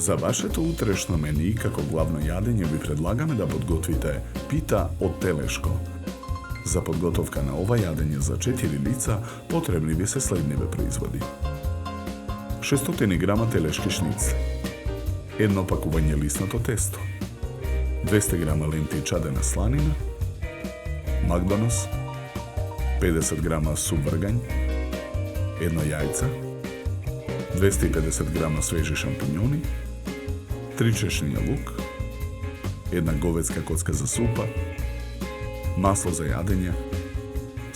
За вашето утрешно мени како главно јадење ви предлагаме да подготвите пита од телешко. За подготовка на ова јадење за 4 лица потребни ви се следниве производи. 600 грама телешки шницли, едно пакување лиснато тесто, 200 грама ленти чадена сланина, макдонос, 50 грама суп вргањ, едно јајце, 250 грама свежи шампиньони, 3 чешња лук, една говедска коцка за супа, масло за јадење,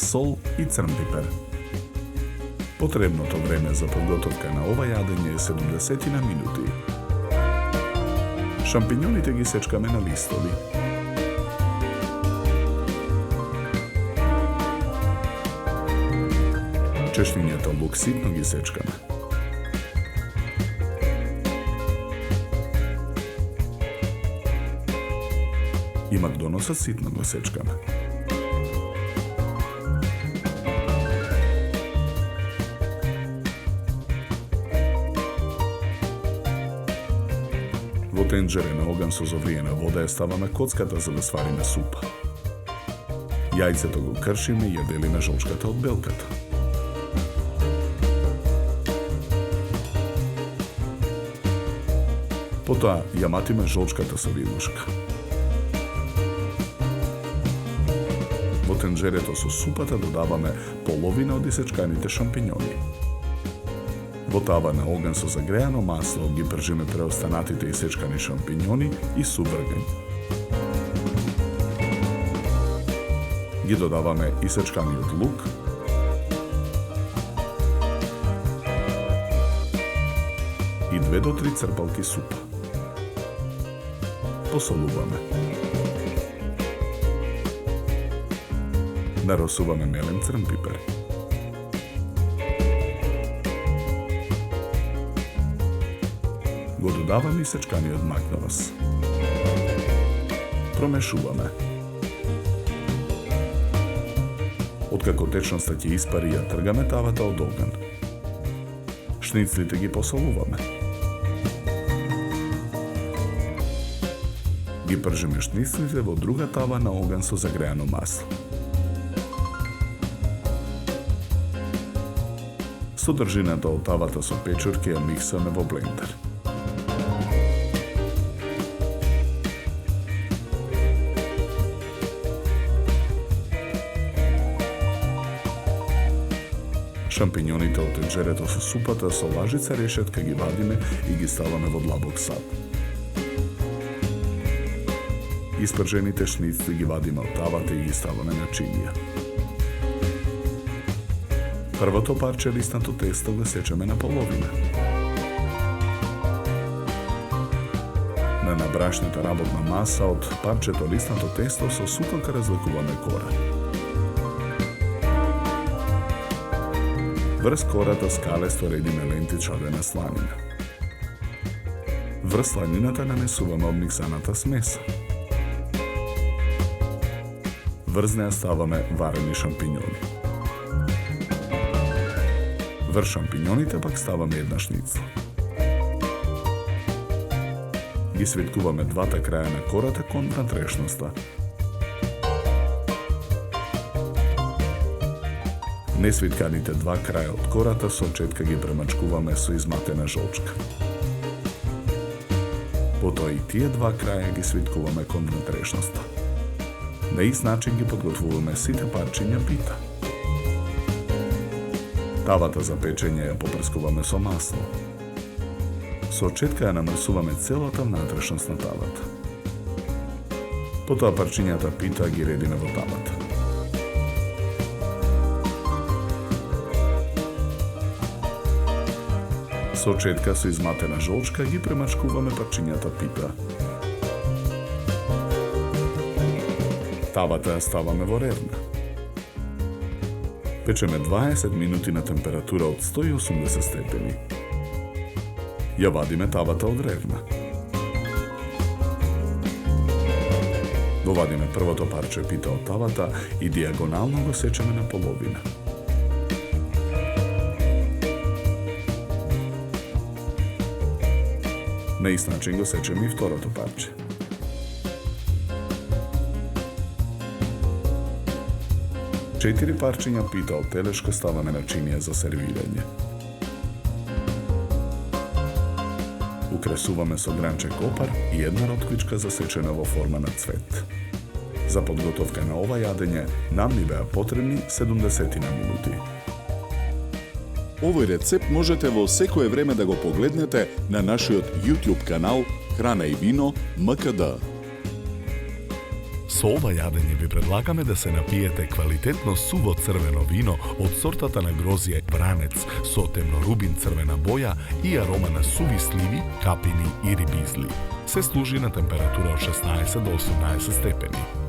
сол и црн пипер. Потребното време за подготовка на ова јадење е 70 минути. Шампиньоните ги сечкаме на листови. Чешњињата лук ситно ги сечкаме. И макдоносот ситно го сечкаме. Во тенџере на оган со зовриена вода ја ставаме коцката за да свариме супа. Јајцето го кршиме и ја делиме жолчката од белката. Потоа ја матиме жолчката со вилушка. Во тенџерето со супата додаваме половина од исечканите шампиньони. Во тава на оган со загреано масло ги пржиме преостанатите исечкани шампиньони и суп вргањ. Ги додаваме исечканиот лук, и 2 до 3 црпалки супа. Посолуваме. Наросуваме мелен црн пипер. Го додаваме исечканиот макдонос. Промешуваме. Откако течноста ќе испари, ја тргаме тавата од оган. Шницлите ги посолуваме. Ги пржиме шницлите во друга тава на оган со загреано масло. Содржината од тавата со печурки ја миксаме во блендер. Шампиньоните од тенџерето со супата со лажица решетка ги вадиме и ги ставаме во длабок сад. Испржените шницли ги вадиме од тавата и ги ставаме на чинија. Првото парче лиснато тесто го сечеме на половина. На набрашната работна маса од парчето лиснато тесто со сукалка разлекуваме кора. Врз кората скалесто редиме ленти чадена сланина. Врз сланината нанесуваме обмиксаната смеса. Врз неа ставаме варени шампиньони. Врз шампиньоните пак ставаме една шницла. Ги свиткуваме двата краја на кората кон внатрешноста. Несвитканите два краја од кората со четка ги премачкуваме со изматена жолчка. Потоа и тие два краја ги свиткуваме кон внатрешноста. На ист начин ги подготвуваме сите парчиња пита. Тавата за печење ја попрскуваме со масло. Со четка ја намрсуваме целата внатрешност на тавата. Потоа парчињата пита ги редиме во тавата. Со четка со изматена жолчка ги премачкуваме парчињата пита. Тавата ја ставаме во ревна. Печеме 20 минути на температура од 180 степени. Ја вадиме тавата од ревна. Го вадиме првото парче пита од тавата и диагонално го сечеме на половина. На ист начин го сечеме и второто парче. Четири парчиња пита од телешко ставаме на чинија за сервирање. Украсуваме со гранче копар и една ротквичка засечена во форма на цвет. За подготовка на ова јадење нам ни беа потребни 70 минути. Овој рецепт можете во секое време да го погледнете на нашиот YouTube канал Храна и вино МКД. Со ова јадење ви предлагаме да се напиете квалитетно суво црвено вино од сортата на грозје Вранец со темнорубин црвена боја и арома на суви сливи, капини и рибизли. Се служи на температура од 16 до 18 степени.